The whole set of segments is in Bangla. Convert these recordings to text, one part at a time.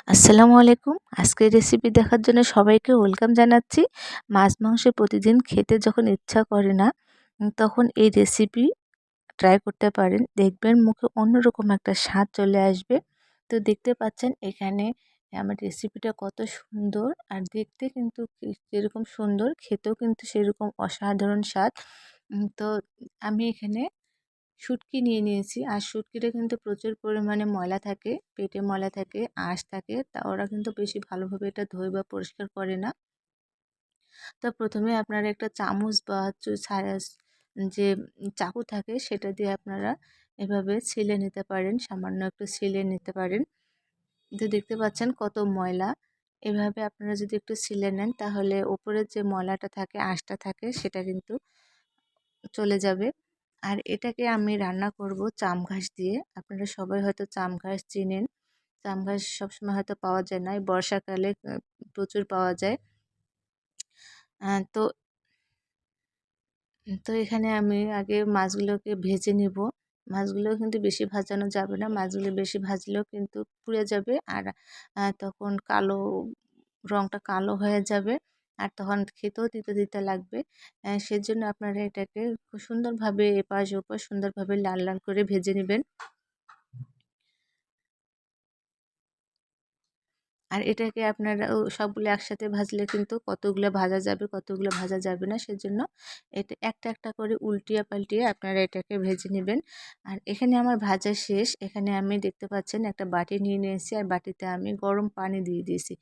আসসালামু আলাইকুম। আজকের রেসিপি দেখার জন্য সবাইকে ওয়েলকাম জানাচ্ছি। মাছ মাংস প্রতিদিন খেতে যখন ইচ্ছা করে না, তখন এই রেসিপি ট্রাই করতে পারেন। দেখবেন মুখে অন্যরকম একটা স্বাদ চলে আসবে। তো দেখতে পাচ্ছেন এখানে আমার রেসিপিটা কত সুন্দর, আর দেখতে কিন্তু যেরকম সুন্দর, খেতেও কিন্তু সেরকম অসাধারণ স্বাদ। তো আমি এখানে শুটকি নিয়ে নিয়েছি, আর শুটকিটা কিন্তু প্রচুর পরিমাণে ময়লা থাকে, পেটে ময়লা থাকে, আঁশ থাকে, তা ওরা কিন্তু বেশি ভালোভাবে এটা ধোয় বা পরিষ্কার করে না। তো প্রথমে আপনারা একটা চামচ বা যে চাকু থাকে সেটা দিয়ে আপনারা এভাবে ছিলে নিতে পারেন, সামান্য একটু ছিলে নিতে পারেন। তো দেখতে পাচ্ছেন কত ময়লা। এভাবে আপনারা যদি একটু ছিলে নেন তাহলে উপরের যে ময়লাটা থাকে, আঁশটা থাকে, সেটা কিন্তু চলে যাবে। আর এটাকে আমি রান্না করব চামঘাস দিয়ে। আপনারা সবাই হয়তো চামঘাস চিনেন। চামঘাস সবসময় হয়তো পাওয়া যায় না, এই বর্ষাকালে প্রচুর পাওয়া যায়। তো তো এখানে আমি আগে মাছগুলোকে ভেজে নিব। মাছগুলো কিন্তু বেশি ভাজানো যাবে না, মাছগুলো বেশি ভাজলেও কিন্তু পুড়ে যাবে, আর তখন কালো রঙটা কালো হয়ে যাবে, আর তখন খেতেও তিতা তিতা লাগবে। সেজন্য আপনারা এটাকে খুব সুন্দরভাবে এপাশ ওপাশ সুন্দরভাবে লাল লাল করে ভেজে নেবেন। আর এটাকে আপনারা সবগুলো একসাথে ভাজলে কিন্তু কতগুলো ভাজা যাবে, কতগুলো ভাজা যাবে না, সেজন্য এটা একটা একটা করে উল্টিয়ে পাল্টিয়ে আপনারা এটাকে ভেজে নেবেন। আর এখানে আমার ভাজা শেষ। এখানে আমি দেখতে পাচ্ছেন একটা বাটি নিয়ে নিয়েছি, আর বাটিতে আমি গরম পানি দিয়ে দিয়েছি।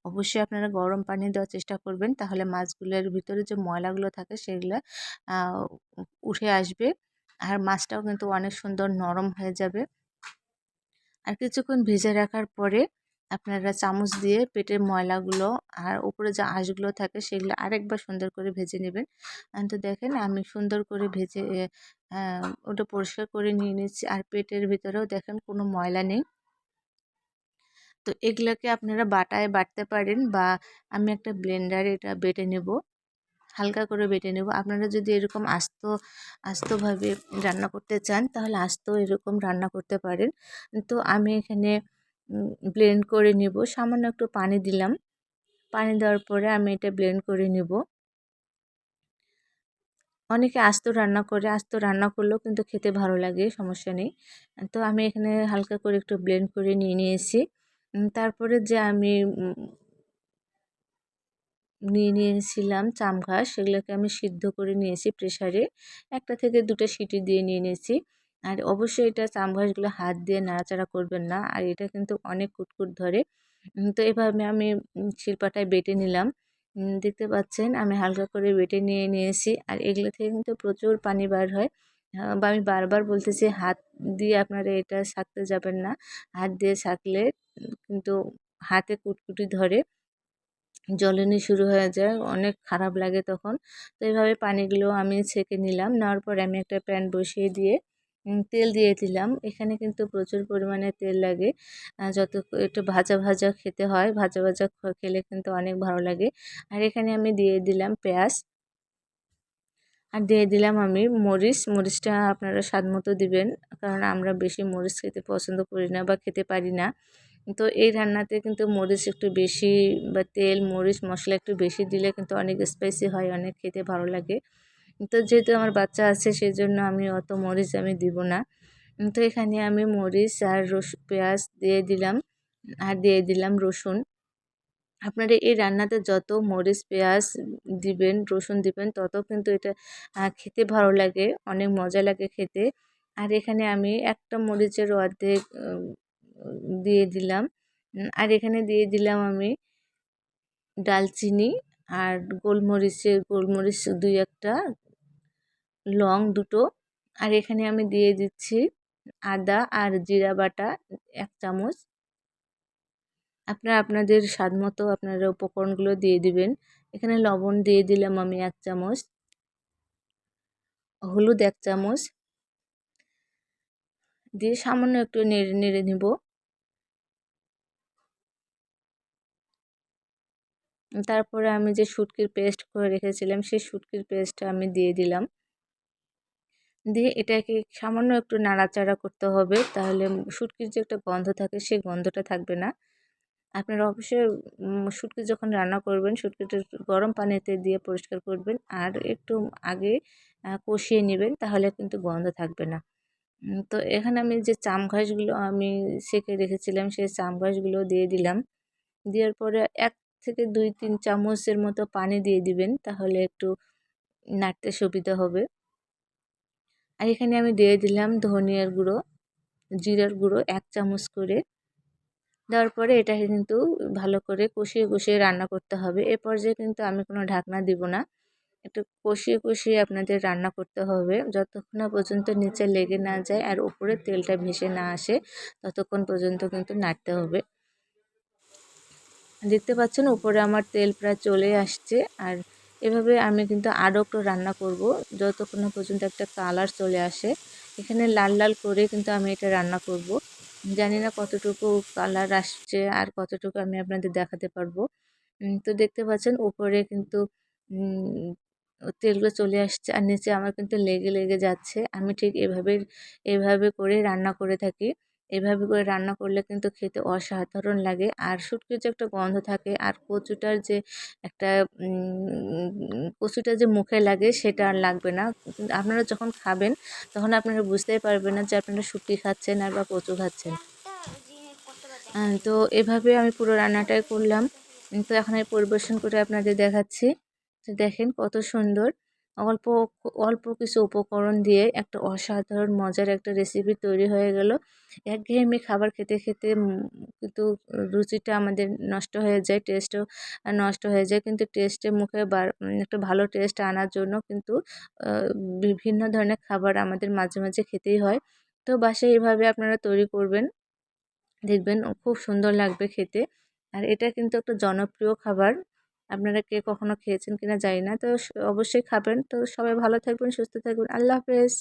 অবশ্যই আপনারা গরম পানি দেওয়ার চেষ্টা করবেন, তাহলে মাছগুলোর ভিতরে যে ময়লাগুলো থাকে সেগুলো উঠে আসবে, আর মাছটাও কিন্তু অনেক সুন্দর নরম হয়ে যাবে। আর কিছুক্ষণ ভেজে রাখার পরে আপনারা চামচ দিয়ে পেটের ময়লাগুলো আর উপরে যে আঁশগুলো থাকে সেগুলো আরেকবার সুন্দর করে ভেজে নেবেন। তো দেখেন আমি সুন্দর করে ভেজে ওটা পরিষ্কার করে নিয়ে নিচ্ছি, আর পেটের ভিতরেও দেখেন কোনো ময়লা নেই। তো এগুলোকে আপনারা বাটায় বাটতে পারেন, বা আমি একটা ব্লেন্ডারে এটা বেটে নেব, হালকা করে বেটে নেব। আপনারা যদি এরকম আস্তভাবে রান্না করতে চান তাহলে এরকম রান্না করতে পারেন। তো আমি এখানে ব্লেন্ড করে নেব, সামান্য একটু পানি দিলাম। পানি দেওয়ার পরে আমি এটা ব্লেন্ড করে নেব। অনেকে আস্ত রান্না করে, আস্ত রান্না করলেও কিন্তু খেতে ভালো লাগে, সমস্যা নেই। তো আমি এখানে হালকা করে একটু ব্লেন্ড করে নিয়ে নিয়েছি। তারপরে যে আমি নিয়েছিলাম চামঘাস, সেগুলোকে আমি সিদ্ধ করে নিয়েছি প্রেসারে। একটা থেকে দুটো সিটি দিয়ে নিয়ে নিয়েছি। আর অবশ্যই এটা চামঘাসগুলো হাত দিয়ে নাড়াচাড়া করবেন না, আর এটা কিন্তু অনেক কুটকুট ধরে। তো এভাবে আমি শিলপাটায় বেটে নিলাম। দেখতে পাচ্ছেন আমি হালকা করে বেটে নিয়ে নিয়েছি, আর এগুলো থেকে কিন্তু প্রচুর পানি বার হয়। বা আমি বারবার বলতেছি হাত দিয়ে আপনারা এটা ছাকতে যাবেন না। হাত দিয়ে ছাকলে কিন্তু হাতে কুটকুটি ধরে, জ্বলুনি শুরু হয়ে যায়, অনেক খারাপ লাগে তখন। তো এইভাবে পানিগুলো আমি ছেঁকে নিলাম। নেওয়ার পরে আমি একটা প্যান বসিয়ে দিয়ে তেল দিয়ে দিলাম। এখানে কিন্তু প্রচুর পরিমাণে তেল লাগে। যত একটু ভাজা ভাজা খেতে হয়, ভাজা ভাজা খেলে কিন্তু অনেক ভালো লাগে। আর এখানে আমি দিয়ে দিলাম পেঁয়াজ, আর দিয়ে দিলাম আমি মরিচ। মরিচটা আপনারা স্বাদ মতো দিবেন, কারণ আমরা বেশি মরিচ খেতে পছন্দ করি না বা খেতে পারি না। তো এই রান্নাতে কিন্তু মরিচ একটু বেশি, বা তেল মরিচ মশলা একটু বেশি দিলে কিন্তু অনেক স্পাইসি হয়, অনেক খেতে ভালো লাগে। তো যেহেতু আমার বাচ্চা আছে সেজন্য আমি অত মরিচ আমি দিব না। তো এখানে আমি মরিচ আর পেঁয়াজ দিয়ে দিলাম, আর দিয়ে দিলাম রসুন। আপনারা এই রান্নাতে যত মরিচ পেঁয়াজ দিবেন, রসুন দিবেন, তত কিন্তু এটা খেতে ভালো লাগে, অনেক মজা লাগে খেতে। আর এখানে আমি একটা মরিচের অর্ধেক দিয়ে দিলাম। আর এখানে দিয়ে দিলাম আমি ডালচিনি, আর গোলমরিচ ২-১টা, লং ২টো। আর এখানে আমি দিয়ে দিচ্ছি আদা আর জিরা বাটা ১ চামচ। আপনারা আপনাদের স্বাদমতো আপনারা উপকরণগুলো দিয়ে দিবেন। এখানে লবণ দিয়ে দিলাম আমি ১ চামচ, হলুদ ১ চামচ, দিয়ে সামান্য একটু নেড়ে নেড়ে নিব। তারপরে আমি যে শুটকির পেস্ট করে রেখেছিলাম সেই শুটকির পেস্টটা আমি দিয়ে দিলাম। দিয়ে এটাকে সামান্য একটু নাড়াচাড়া করতে হবে, তাহলে শুটকির যে একটা গন্ধ থাকে সেই গন্ধটা থাকবে না। আপনারা অবশ্যই শুটকি যখন রান্না করবেন শুটকিটা গরম পানিতে দিয়ে পরিষ্কার করবেন আর একটু আগে কষিয়ে নেবেন, তাহলে কিন্তু গন্ধ থাকবে না। তো এখানে আমি যে চামঘাসগুলো আমি সেঁকে রেখেছিলাম সেই চামঘাসগুলো দিয়ে দিলাম। দেওয়ার পরে 1 থেকে 2-3 চামচের মতো পানি দিয়ে দিবেন, তাহলে একটু নাড়তে সুবিধা হবে। আর এখানে আমি দিয়ে দিলাম ধনিয়ার গুঁড়ো, জিরার গুঁড়ো 1 চামচ করে। দেওয়ার পরে এটাকে কিন্তু ভালো করে কষিয়ে, কষিয়ে রান্না করতে হবে। এ পর্যায়ে কিন্তু আমি কোনো ঢাকনা দিব না। একটু কষিয়ে, কষিয়ে আপনাদের রান্না করতে হবে। যতক্ষণ না পর্যন্ত নিচে লেগে না যায় আর উপরে তেলটা ভেসে না আসে, ততক্ষণ পর্যন্ত কিন্তু নাড়তে হবে। দেখতে পাচ্ছেন উপরে আমার তেল প্রায় চলে আসছে। আর এভাবে আমি কিন্তু আরও একটু রান্না করব, যতক্ষণ না পর্যন্ত একটা কালার চলে আসে। এখানে লাল লাল করে কিন্তু আমি এটা রান্না করব। জানি না কতটুকু কালার আসছে আর কতটুকু আমি আপনাদের দেখাতে পারবো। তো দেখতে পাচ্ছেন উপরে কিন্তু তেলগুলো চলে আসছে আর নিচে আমার কিন্তু লেগে, লেগে যাচ্ছে। আমি ঠিক এভাবে করে রান্না করে থাকি। এভাবে করে রান্না করলে কিন্তু খেতে অসাধারণ লাগে। আর শুটকির যে একটা গন্ধ থাকে আর কচুটার যে একটা কচুটা যে মুখে লাগে সেটা আর লাগবে না। আপনারা যখন খাবেন তখন আপনারা বুঝতেই পারবেন না যে আপনারা শুটকি খাচ্ছেন আর বা কচু খাচ্ছেন। তো এভাবে আমি পুরো রান্নাটাই করলাম। তো এখন আমি পরিবেশন করে আপনাদের দেখাচ্ছি। তো দেখেন কত সুন্দর। অল্প অল্প কিছু উপকরণ দিয়ে একটা অসাধারণ মজার একটা রেসিপি তৈরি হয়ে গেল। একঘেয়েমি খাবার খেতে, খেতে কিন্তু রুচিটা আমাদের নষ্ট হয়ে যায়, টেস্টও নষ্ট হয়ে যায়। কিন্তু টেস্টে মুখে একটা ভালো টেস্ট আনার জন্য কিন্তু আ বিভিন্ন ধরনের খাবার আমাদের মাঝে, মাঝে খেতেই হয়। তো বাসায় এভাবে আপনারা তৈরি করবেন। দেখবেন খুব সুন্দর লাগবে খেতে। আর এটা কিন্তু একটা জনপ্রিয় খাবার। আপনারা কে কখনো খেয়েছেন কিনা জানি না। তো অবশ্যই খাবেন। তো সবাই ভালো থাকবেন, সুস্থ থাকবেন। আল্লাহ হাফেজ।